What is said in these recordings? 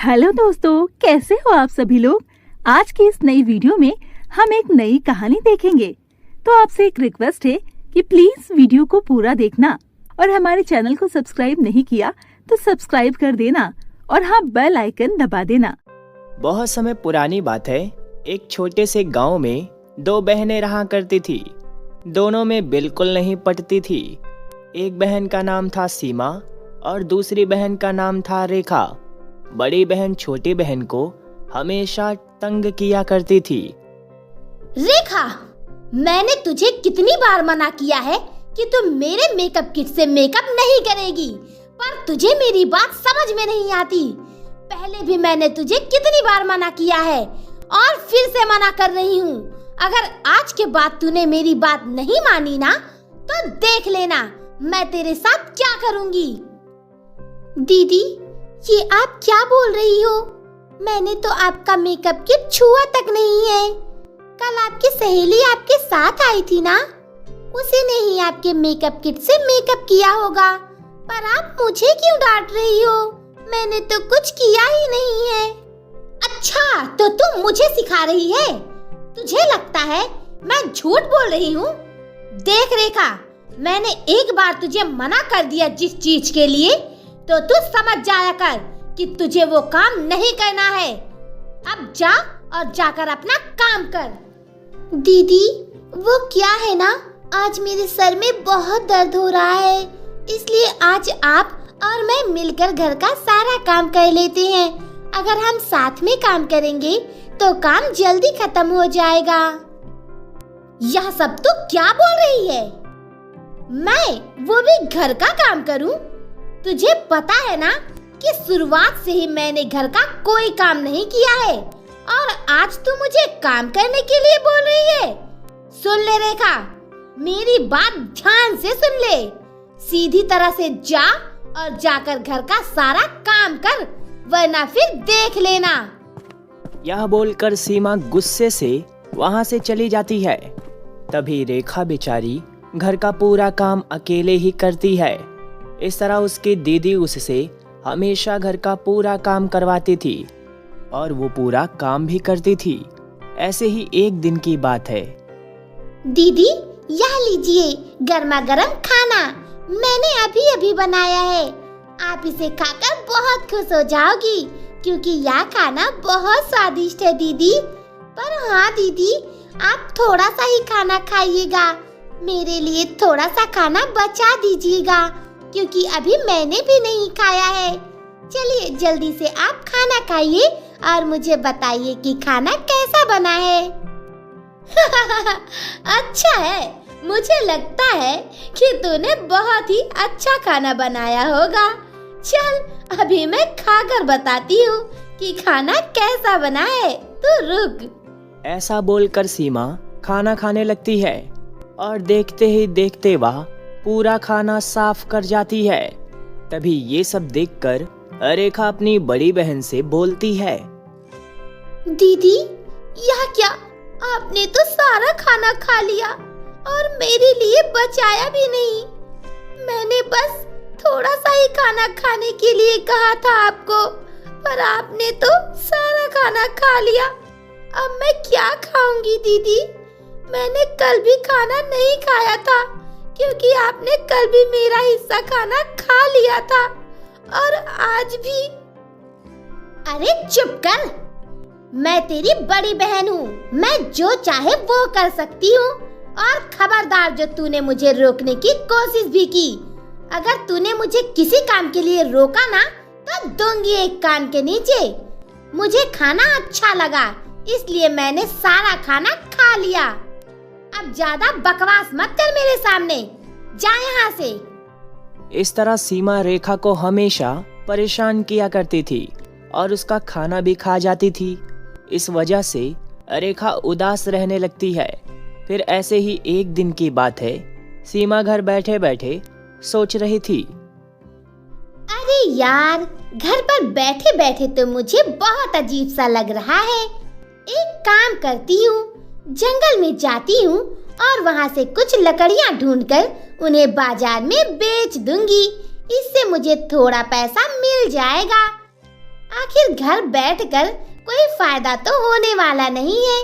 Hello दोस्तों, कैसे हो आप सभी लोग। आज की इस नई वीडियो में हम एक नई कहानी देखेंगे। तो आपसे एक रिक्वेस्ट है कि प्लीज वीडियो को पूरा देखना और हमारे चैनल को सब्सक्राइब नहीं किया तो सब्सक्राइब कर देना और हाँ, बेल आइकन दबा देना। बहुत समय पुरानी बात है। एक छोटे से गांव में दो बहनें रहा करती थी। दोनों में बिल्कुल नहीं पटती थी। एक बहन का नाम था सीमा और दूसरी बहन का नाम था रेखा। बड़ी बहन छोटी बहन को हमेशा तंग किया करती थी। रेखा, मैंने तुझे कितनी बार मना किया है कि तुम मेरे मेकअप किट से मेकअप नहीं करेगी, पर तुझे मेरी बात समझ में नहीं आती। पहले भी मैंने तुझे कितनी बार मना किया है और फिर से मना कर रही हूँ। अगर आज के बाद तूने मेरी बात नहीं मानी ना, तो देख लेना मैं तेरे साथ क्या करूँगी। दीदी, ये आप क्या बोल रही हो? मैंने तो आपका मेकअप किट छुआ तक नहीं है। कल आपकी सहेली आपके साथ आई थी ना, उसी ने ही आपके मेकअप किट से मेकअप किया होगा। पर आप मुझे क्यों डांट रही हो? मैंने तो कुछ किया ही नहीं है। अच्छा, तो तुम मुझे सिखा रही है? तुझे लगता है मैं झूठ बोल रही हूँ? देख रेखा, मैंने एक बार तुझे मना कर दिया जिस चीज के लिए, तो तू समझ जाया कर कि तुझे वो काम नहीं करना है। अब जा और जाकर अपना काम कर। दीदी, वो क्या है ना, आज मेरे सर में बहुत दर्द हो रहा है, इसलिए आज आप और मैं मिलकर घर का सारा काम कर लेते हैं। अगर हम साथ में काम करेंगे तो काम जल्दी खत्म हो जाएगा। यह सब तू क्या बोल रही है? मैं वो भी घर का काम करूं? तुझे पता है ना कि शुरुआत से ही मैंने घर का कोई काम नहीं किया है और आज तू मुझे काम करने के लिए बोल रही है। सुन ले रेखा, मेरी बात ध्यान से सुन ले। सीधी तरह से जा और जाकर घर का सारा काम कर, वरना फिर देख लेना। यह बोलकर सीमा गुस्से से वहां से चली जाती है। तभी रेखा बेचारी घर का पूरा काम अकेले ही करती है। इस तरह उसकी दीदी उससे हमेशा घर का पूरा काम करवाती थी और वो पूरा काम भी करती थी। ऐसे ही एक दिन की बात है। दीदी, यह लीजिए गर्मा गर्म खाना, मैंने अभी अभी बनाया है। आप इसे खाकर बहुत खुश हो जाओगी क्योंकि यह खाना बहुत स्वादिष्ट है दीदी। पर हाँ दीदी, आप थोड़ा सा ही खाना खाइएगा, मेरे लिए थोड़ा सा खाना बचा दीजिएगा क्योंकि अभी मैंने भी नहीं खाया है। चलिए जल्दी से आप खाना खाइए और मुझे बताइए कि खाना कैसा बना है। अच्छा है, मुझे लगता है कि तूने बहुत ही अच्छा खाना बनाया होगा। चल अभी मैं खाकर बताती हूँ कि खाना कैसा बना है, तू रुक। ऐसा बोलकर सीमा खाना खाने लगती है और देखते ही देखते वह पूरा खाना साफ कर जाती है। तभी ये सब देखकर रेखा अपनी बड़ी बहन से बोलती है, दीदी, यह क्या, आपने तो सारा खाना खा लिया और मेरे लिए बचाया भी नहीं। मैंने बस थोड़ा सा ही खाना खाने के लिए कहा था आपको, पर आपने तो सारा खाना खा लिया। अब मैं क्या खाऊंगी दीदी? मैंने कल भी खाना नहीं खाया था क्योंकि आपने कल भी मेरा हिस्सा खाना खा लिया था और आज भी। अरे चुप कर, मैं तेरी बड़ी बहन हूँ, मैं जो चाहे वो कर सकती हूँ। और खबरदार, जो तूने मुझे रोकने की कोशिश भी की, अगर तूने मुझे किसी काम के लिए रोका ना तो दूंगी एक कान के नीचे। मुझे खाना अच्छा लगा इसलिए मैंने सारा खाना खा लिया। अब ज्यादा बकवास मत कर मेरे सामने, जा यहाँ से। इस तरह सीमा रेखा को हमेशा परेशान किया करती थी और उसका खाना भी खा जाती थी। इस वजह से रेखा उदास रहने लगती है। फिर ऐसे ही एक दिन की बात है। सीमा घर बैठे बैठे सोच रही थी, अरे यार, घर पर बैठे बैठे तो मुझे बहुत अजीब सा लग रहा है। एक काम करती हूँ, जंगल में जाती हूँ और वहाँ से कुछ लकड़ियाँ ढूंढकर उन्हें बाजार में बेच दूंगी। इससे मुझे थोड़ा पैसा मिल जाएगा। आखिर घर बैठकर कोई फायदा तो होने वाला नहीं है।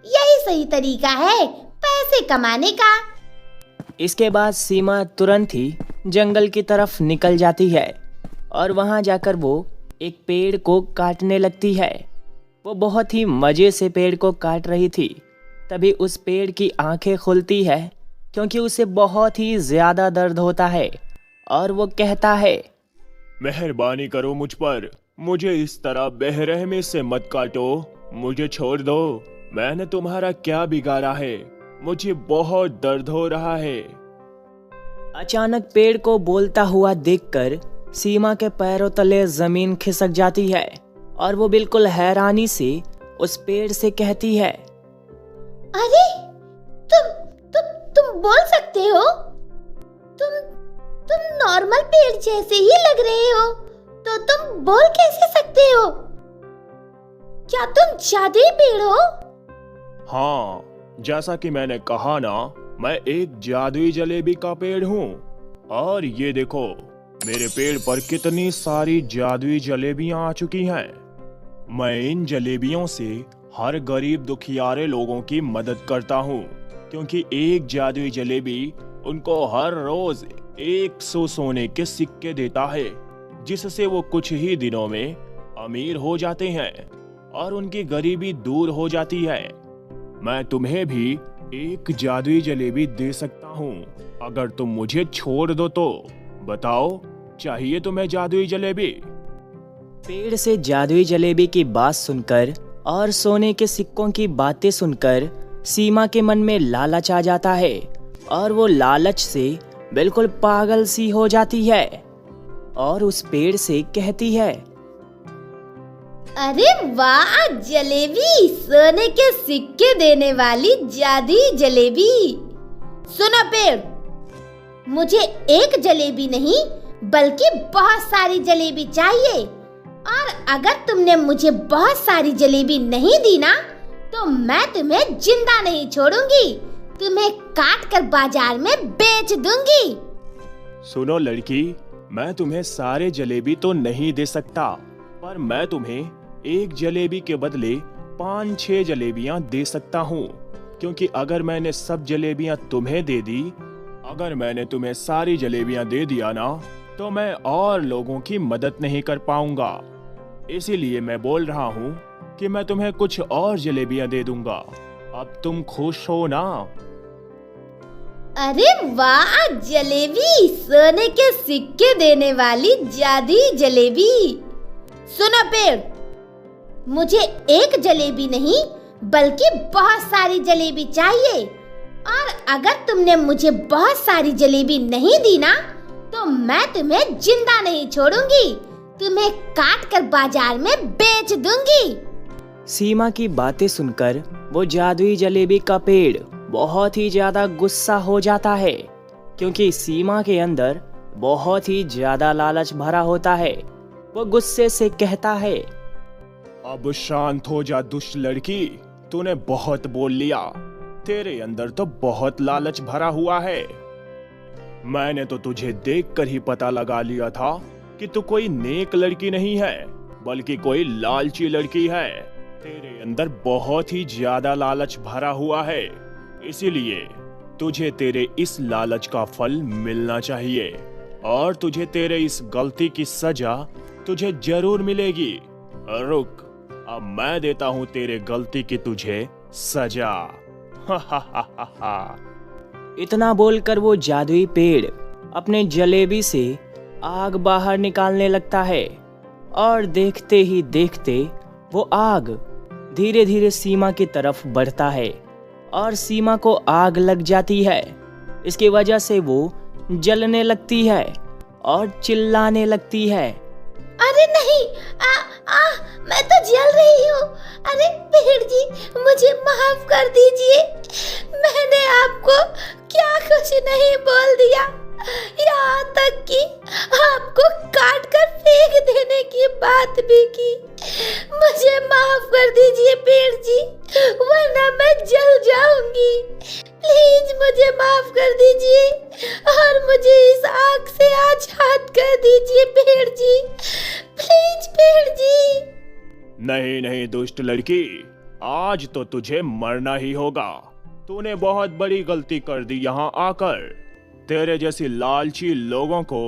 यही सही तरीका है पैसे कमाने का। इसके बाद सीमा तुरंत ही जंगल की तरफ निकल जाती है और वहां जाकर वो एक पेड़ को काटने लगती है। वो बहुत ही मज़े से पेड़ को काट रही थी। तभी उस पेड़ की आंखें खुलती है क्योंकि उसे बहुत ही ज़्यादा दर्द होता है और वो कहता है, मेहरबानी करो मुझ पर, मुझे इस तरह बेरहमी से मत काटो, मुझे छोड़ दो। मैंने तुम्हारा क्या बिगाड़ा है? मुझे बहुत दर्द हो रहा है। अचानक पेड़ को बोलता हुआ देखकर सीमा के पैरों तले जमीन खिसक जाती है और वो बिल्कुल हैरानी से उस पेड़ से कहती है, अरे तुम बोल सकते हो? तुम नॉर्मल पेड़ जैसे ही लग रहे हो, तो तुम बोल कैसे सकते हो? क्या तुम जादुई पेड़ हो? हाँ, जैसा कि मैंने कहा ना, मैं एक जादुई जलेबी का पेड़ हूँ। और ये देखो, मेरे पेड़ पर कितनी सारी जादुई जलेबियां आ चुकी हैं। मैं इन जलेबियों से हर गरीब दुखियारे लोगों की मदद करता हूँ, क्योंकि एक जादुई जलेबी उनको हर रोज 100 सोने के सिक्के देता है, जिससे वो कुछ ही दिनों में अमीर हो जाते हैं और उनकी गरीबी दूर हो जाती है। मैं तुम्हें भी एक जादुई जलेबी दे सकता हूँ, अगर तुम मुझे छोड़ दो तो। बताओ, चाहिए तुम्हें जादुई जलेबी? पेड़ से जादुई जलेबी की बात सुनकर और सोने के सिक्कों की बातें सुनकर सीमा के मन में लालच आ जाता है और वो लालच से बिल्कुल पागल सी हो जाती है और उस पेड़ से कहती है, अरे वाह, जलेबी! सोने के सिक्के देने वाली जादुई जलेबी। सुनो पेड़, मुझे एक जलेबी नहीं बल्कि बहुत सारी जलेबी चाहिए, और अगर तुमने मुझे बहुत सारी जलेबी नहीं दी ना, तो मैं तुम्हें जिंदा नहीं छोड़ूंगी, तुम्हें काट कर बाजार में बेच दूंगी। सुनो लड़की, मैं तुम्हें सारे जलेबी तो नहीं दे सकता, पर मैं तुम्हें एक जलेबी के बदले 5-6 जलेबियां दे सकता हूँ, क्योंकि अगर मैंने सब जलेबियां तुम्हें दे दी, अगर मैंने तुम्हें सारी जलेबियां दे दिया ना, तो मैं और लोगों की मदद नहीं कर पाऊंगा। इसीलिए मैं बोल रहा हूँ कि मैं तुम्हें कुछ और जलेबियां दे दूंगा। अब तुम खुश हो ना? अरे वाह, जलेबी! सोने के सिक्के देने वाली जादुई जलेबी। सुनो पेड़, मुझे एक जलेबी नहीं बल्कि बहुत सारी जलेबी चाहिए, और अगर तुमने मुझे बहुत सारी जलेबी नहीं दी ना, तो मैं तुम्हें जिंदा नहीं छोड़ूंगी, तुम्हें काट कर बाजार में बेच दूंगी। सीमा की बातें सुनकर वो जादुई जलेबी का पेड़ बहुत ही ज्यादा गुस्सा हो जाता है, क्योंकि सीमा के अंदर बहुत ही ज्यादा लालच भरा होता है। वो गुस्से से कहता है, अब शांत हो जा दुष्ट लड़की, तूने बहुत बोल लिया। तेरे अंदर तो बहुत लालच भरा हुआ है। मैंने तो तुझे देखकर ही पता लगा लिया था कि तू कोई नेक लड़की नहीं है, बल्कि कोई लालची लड़की है। तेरे अंदर बहुत ही ज्यादा लालच भरा हुआ है, इसीलिए तुझे तेरे इस लालच का फल मिलना चाहिए, और तुझे तेरे इस गलती की सजा तुझे जरूर मिलेगी। रुक, अब मैं देता हूँ तेरे गलती की तुझे सजा। इतना बोलकर वो जादुई पेड़ अपने जलेबी से आग बाहर निकालने लगता है, और देखते ही देखते वो आग धीरे धीरे सीमा की तरफ बढ़ता है और सीमा को आग लग जाती है। इसकी वजह से वो जलने लगती है और चिल्लाने लगती है, अरे नहीं, मैं तो जल रही हूँ। अरे पेड़ जी, मुझे माफ कर दीजिए, मैंने आपको क्या कुछ नहीं बोल दिया, यहाँ तक कि आपको काट कर फेंक देने की बात भी की। मुझे माफ कर दीजिए पेड़ जी, वरना मैं जल जाऊंगी। प्लीज मुझे माफ कर दीजिए और मुझे इस आग से आजाद कर दीजिए पेड़ जी, प्लीज पेड़ जी। नहीं नहीं दुष्ट लड़की, आज तो तुझे मरना ही होगा। तूने बहुत बड़ी गलती कर दी यहाँ आकर। तेरे जैसी लालची लोगों को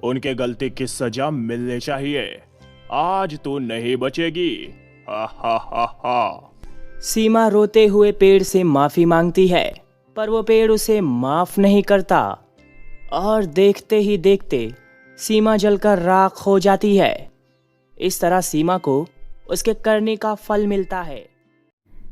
उनके गलती की सजा मिलनी चाहिए। आज तू नहीं बचेगी। हा हा हा हा। सीमा रोते हुए पेड़ से माफी मांगती है, पर वो पेड़ उसे माफ नहीं करता और देखते ही देखते सीमा जलकर राख हो जाती है। इस तरह सीमा को उसके करने का फल मिलता है।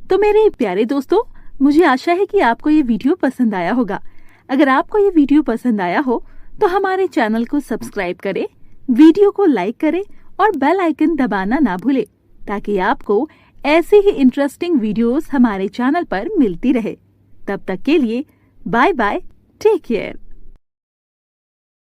तो मेरे प्यारे दोस्तों, मुझे आशा है कि आपको ये वीडियो पसंद आया होगा। अगर आपको ये वीडियो पसंद आया हो तो हमारे चैनल को सब्सक्राइब करें, वीडियो को लाइक करें और बेल आइकन दबाना ना भूलें, ताकि आपको ऐसी ही इंटरेस्टिंग वीडियोस हमारे चैनल पर मिलती रहे। तब तक के लिए बाय बाय, टेक केयर।